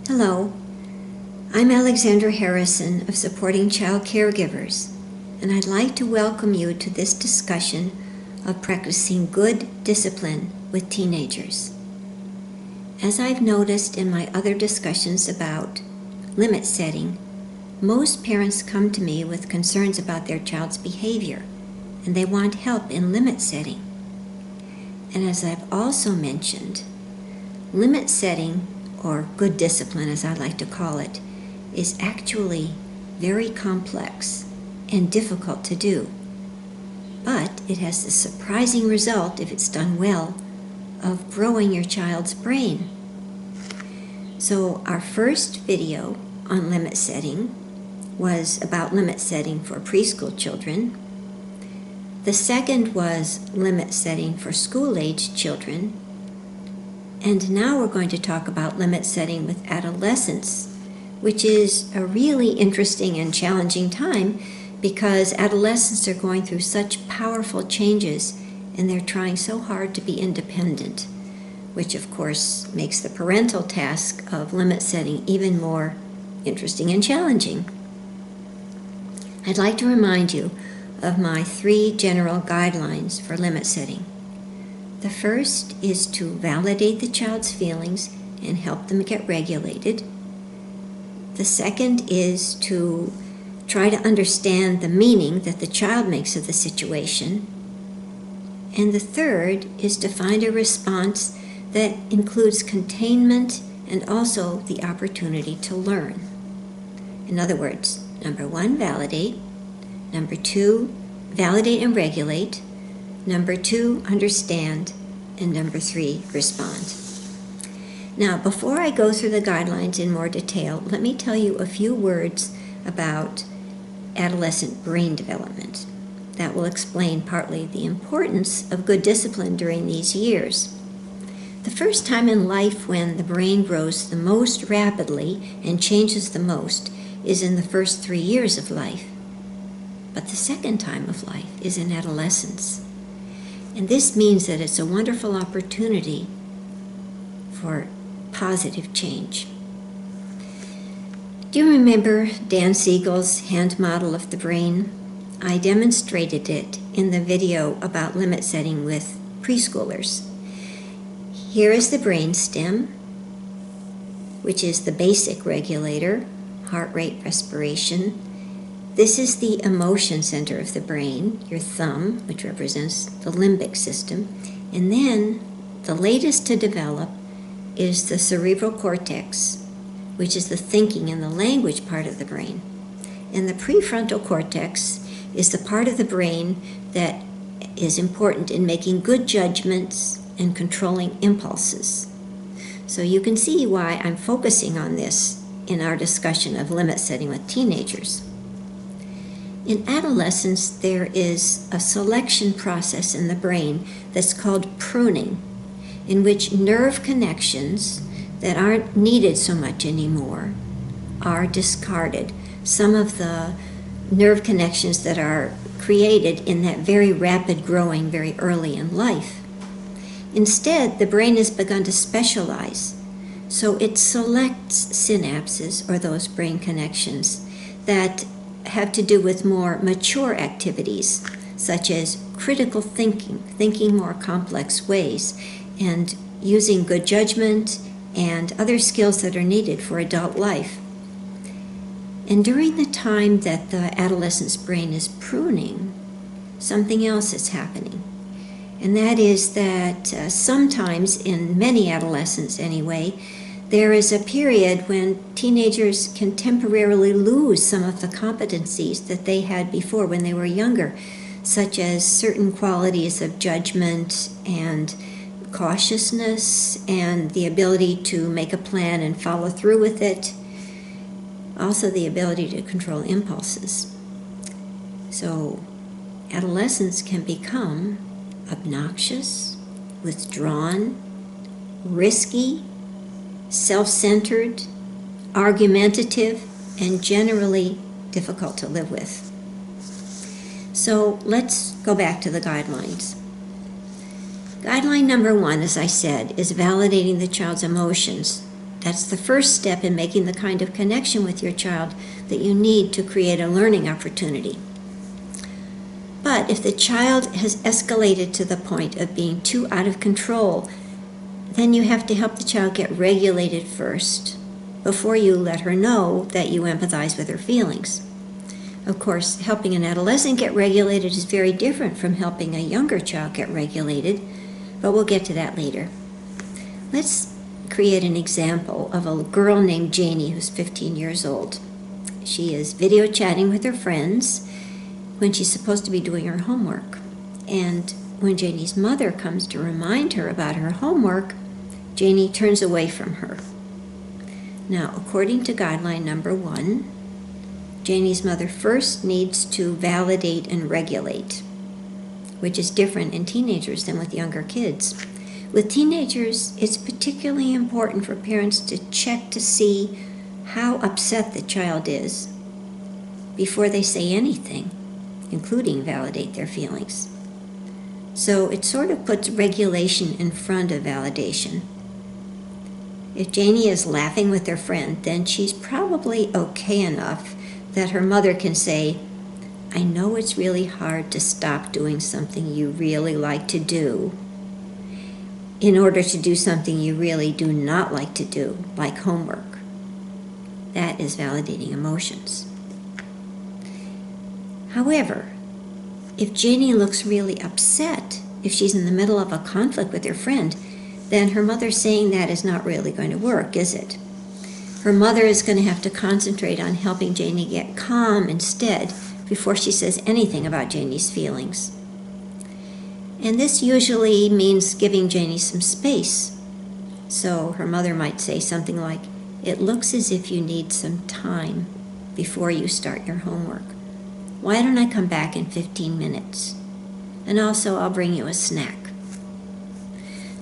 Hello, I'm Alexandra Harrison of Supporting Child Caregivers, and I'd like to welcome you to this discussion of practicing good discipline with teenagers. As I've noticed in my other discussions about limit setting, most parents come to me with concerns about their child's behavior, and they want help in limit setting. And as I've also mentioned, limit setting, or good discipline as I like to call it, is actually very complex and difficult to do. But it has the surprising result, if it's done well, of growing your child's brain. So our first video on limit setting was about limit setting for preschool children. The second was limit setting for school-aged children. And now we're going to talk about limit setting with adolescents, which is a really interesting and challenging time because adolescents are going through such powerful changes and they're trying so hard to be independent, which of course makes the parental task of limit setting even more interesting and challenging. I'd like to remind you of my 3 general guidelines for limit setting. The first is to validate the child's feelings and help them get regulated. The second is to try to understand the meaning that the child makes of the situation. And the third is to find a response that includes containment and also the opportunity to learn. In other words, number 1, validate. Number 2, validate and regulate. Number 2, understand. And number 3, respond. Now, before I go through the guidelines in more detail, let me tell you a few words about adolescent brain development. That will explain partly the importance of good discipline during these years. The first time in life when the brain grows the most rapidly and changes the most is in the first 3 years of life. But the second time of life is in adolescence. And this means that it's a wonderful opportunity for positive change. Do you remember Dan Siegel's hand model of the brain? I demonstrated it in the video about limit setting with preschoolers. Here is the brain stem, which is the basic regulator, heart rate, respiration. This is the emotion center of the brain, your thumb, which represents the limbic system. And then the latest to develop is the cerebral cortex, which is the thinking and the language part of the brain. And the prefrontal cortex is the part of the brain that is important in making good judgments and controlling impulses. So you can see why I'm focusing on this in our discussion of limit setting with teenagers. In adolescence, there is a selection process in the brain that's called pruning, in which nerve connections that aren't needed so much anymore are discarded. Some of the nerve connections that are created in that very rapid growing very early in life. Instead, the brain has begun to specialize, so it selects synapses, or those brain connections, that have to do with more mature activities, such as critical thinking, thinking more complex ways, and using good judgment and other skills that are needed for adult life. And during the time that the adolescent's brain is pruning, something else is happening. And that is that sometimes, in many adolescents anyway, there is a period when teenagers can temporarily lose some of the competencies that they had before when they were younger, such as certain qualities of judgment and cautiousness and the ability to make a plan and follow through with it. Also the ability to control impulses. So adolescents can become obnoxious, withdrawn, risky, self-centered, argumentative, and generally difficult to live with. So let's go back to the guidelines. Guideline number 1, as I said, is validating the child's emotions. That's the first step in making the kind of connection with your child that you need to create a learning opportunity. But if the child has escalated to the point of being too out of control, then you have to help the child get regulated first before you let her know that you empathize with her feelings. Of course, helping an adolescent get regulated is very different from helping a younger child get regulated, but we'll get to that later. Let's create an example of a girl named Janie who's 15 years old. She is video chatting with her friends when she's supposed to be doing her homework. And when Janie's mother comes to remind her about her homework, Janie turns away from her. Now, according to guideline number 1, Janie's mother first needs to validate and regulate, which is different in teenagers than with younger kids. With teenagers, it's particularly important for parents to check to see how upset the child is before they say anything, including validate their feelings. So it sort of puts regulation in front of validation. If Janie is laughing with her friend, then she's probably okay enough that her mother can say, I know it's really hard to stop doing something you really like to do in order to do something you really do not like to do, like homework. That is validating emotions. However, if Janie looks really upset, if she's in the middle of a conflict with her friend, then her mother saying that is not really going to work, is it? Her mother is going to have to concentrate on helping Janie get calm instead before she says anything about Janie's feelings. And this usually means giving Janie some space. So her mother might say something like, it looks as if you need some time before you start your homework. Why don't I come back in 15 minutes? And also I'll bring you a snack.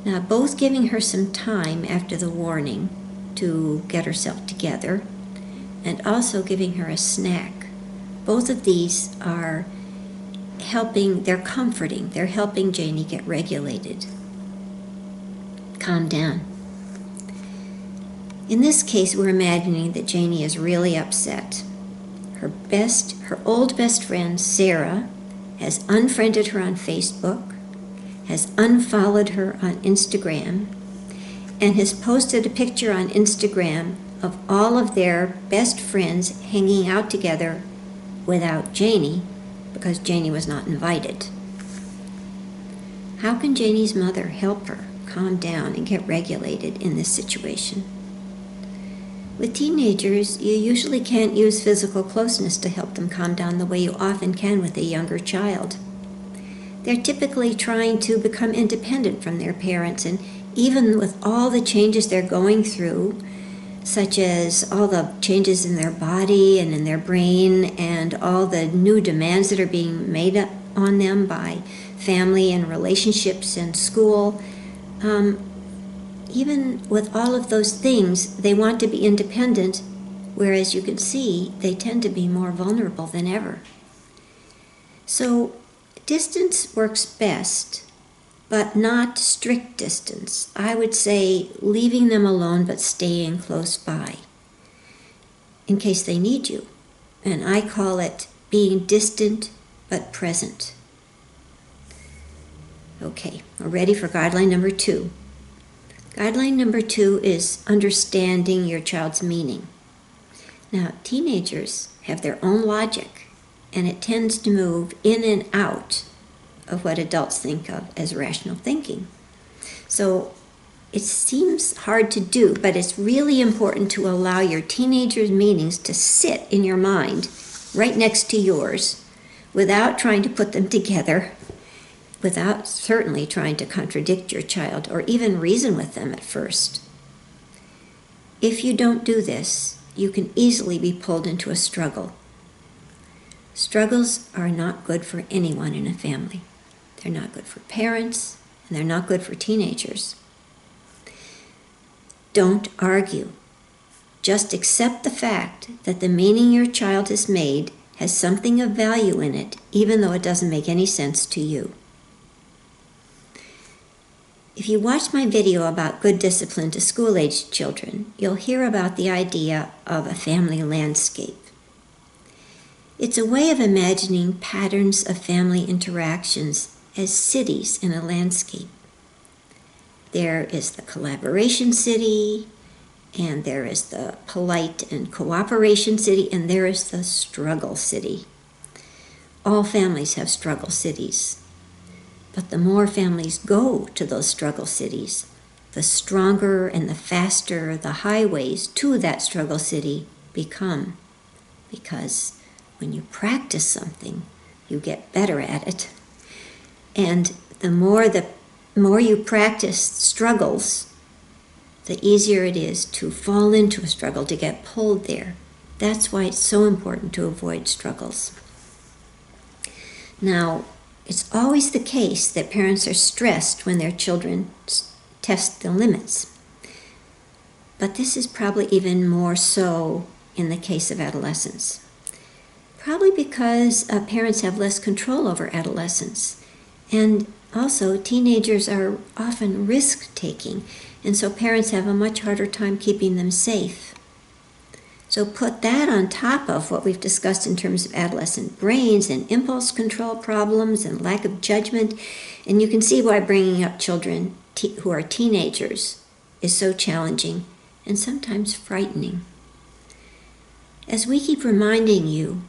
Now, both giving her some time after the warning to get herself together and also giving her a snack, both of these are helping, they're comforting, they're helping Janie get regulated. Calm down. In this case, we're imagining that Janie is really upset. Her old best friend, Sarah, has unfriended her on Facebook, has unfollowed her on Instagram, and has posted a picture on Instagram of all of their best friends hanging out together without Janie, because Janie was not invited. How can Janie's mother help her calm down and get regulated in this situation? With teenagers, you usually can't use physical closeness to help them calm down the way you often can with a younger child. They're typically trying to become independent from their parents, and even with all the changes they're going through, such as all the changes in their body and in their brain and all the new demands that are being made on them by family and relationships and school, even with all of those things, they want to be independent, whereas you can see they tend to be more vulnerable than ever. So distance works best, but not strict distance. I would say leaving them alone but staying close by in case they need you. And I call it being distant but present. Okay, we're ready for guideline number 2. Guideline number 2 is understanding your child's meaning. Now, teenagers have their own logic, and it tends to move in and out of what adults think of as rational thinking. So it seems hard to do, but it's really important to allow your teenager's meanings to sit in your mind right next to yours without trying to put them together, without certainly trying to contradict your child or even reason with them at first. If you don't do this, you can easily be pulled into a struggle. Struggles are not good for anyone in a family. They're not good for parents, and they're not good for teenagers. Don't argue. Just accept the fact that the meaning your child has made has something of value in it, even though it doesn't make any sense to you. If you watch my video about good discipline to school-aged children, you'll hear about the idea of a family landscape. It's a way of imagining patterns of family interactions as cities in a landscape. There is the collaboration city, and there is the polite and cooperation city, and there is the struggle city. All families have struggle cities. But the more families go to those struggle cities, the stronger and the faster the highways to that struggle city become. Because when you practice something, you get better at it. And the more you practice struggles, the easier it is to fall into a struggle, to get pulled there. That's why it's so important to avoid struggles. Now, it's always the case that parents are stressed when their children test the limits. But this is probably even more so in the case of adolescents. Probably because parents have less control over adolescents. And also, teenagers are often risk-taking, and so parents have a much harder time keeping them safe. So put that on top of what we've discussed in terms of adolescent brains and impulse control problems and lack of judgment, and you can see why bringing up children who are teenagers is so challenging and sometimes frightening. As we keep reminding you,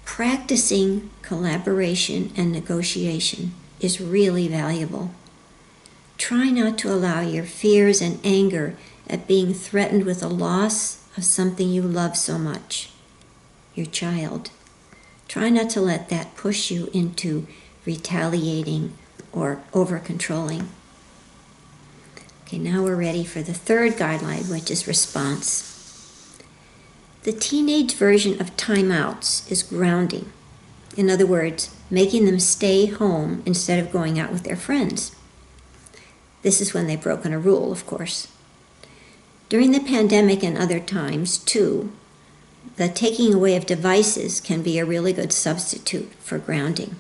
practicing collaboration and negotiation is really valuable. Try not to allow your fears and anger at being threatened with a loss of something you love so much, your child. Try not to let that push you into retaliating or over-controlling. Okay, now we're ready for the third guideline, which is response. The teenage version of timeouts is grounding. In other words, making them stay home instead of going out with their friends. This is when they've broken a rule, of course. During the pandemic and other times, too, the taking away of devices can be a really good substitute for grounding.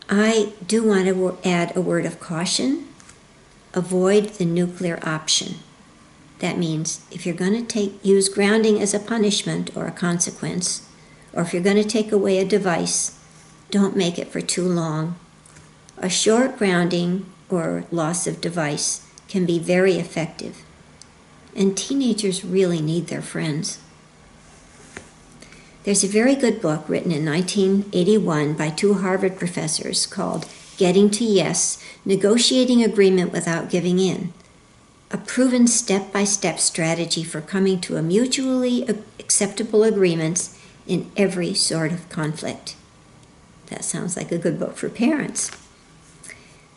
I do want to add a word of caution. Avoid the nuclear option. That means if you're going to use grounding as a punishment or a consequence, or if you're going to take away a device, don't make it for too long. A short grounding or loss of device can be very effective, and teenagers really need their friends. There's a very good book written in 1981 by two Harvard professors called Getting to Yes, Negotiating Agreement Without Giving In, a proven step-by-step strategy for coming to a mutually acceptable agreements in every sort of conflict. That sounds like a good book for parents.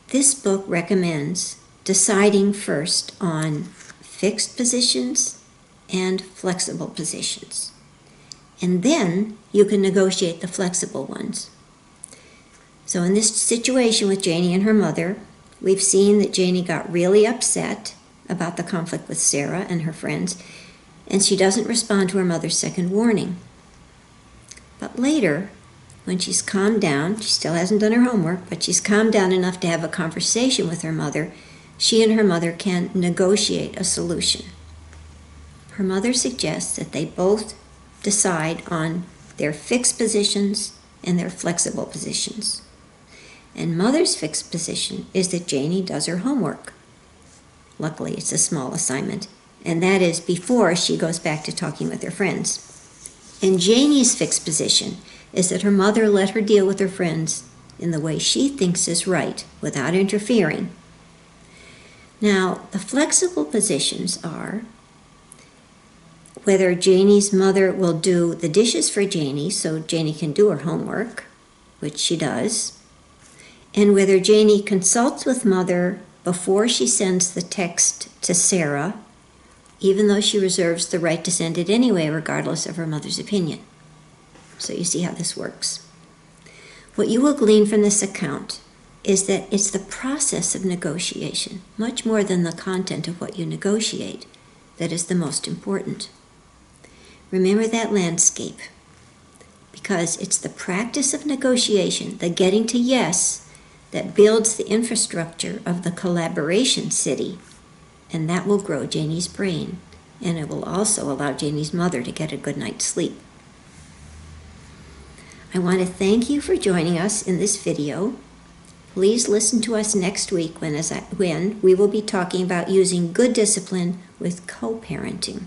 This book recommends deciding first on fixed positions and flexible positions. And then you can negotiate the flexible ones. So in this situation with Janie and her mother, we've seen that Janie got really upset about the conflict with Sarah and her friends, and she doesn't respond to her mother's second warning. But later, when she's calmed down, she still hasn't done her homework, but she's calmed down enough to have a conversation with her mother, she and her mother can negotiate a solution. Her mother suggests that they both decide on their fixed positions and their flexible positions. And mother's fixed position is that Janie does her homework. Luckily, it's a small assignment, and that is before she goes back to talking with her friends. And Janie's fixed position is that her mother let her deal with her friends in the way she thinks is right without interfering. Now, the flexible positions are whether Janie's mother will do the dishes for Janie so Janie can do her homework, which she does, and whether Janie consults with mother before she sends the text to Sarah, even though she reserves the right to send it anyway, regardless of her mother's opinion. So you see how this works. What you will glean from this account is that it's the process of negotiation, much more than the content of what you negotiate, that is the most important. Remember that landscape, because it's the practice of negotiation, the getting to yes, that builds the infrastructure of the collaboration city, and that will grow Janie's brain, and it will also allow Janie's mother to get a good night's sleep. I want to thank you for joining us in this video. Please listen to us next week when we will be talking about using good discipline with co-parenting.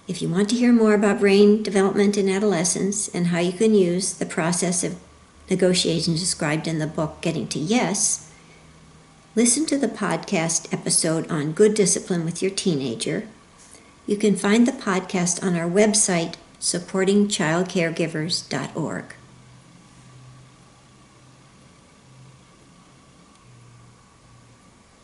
If you want to hear more about brain development in adolescence and how you can use the process of negotiation described in the book Getting to Yes, listen to the podcast episode on good discipline with your teenager. You can find the podcast on our website, supportingchildcaregivers.org.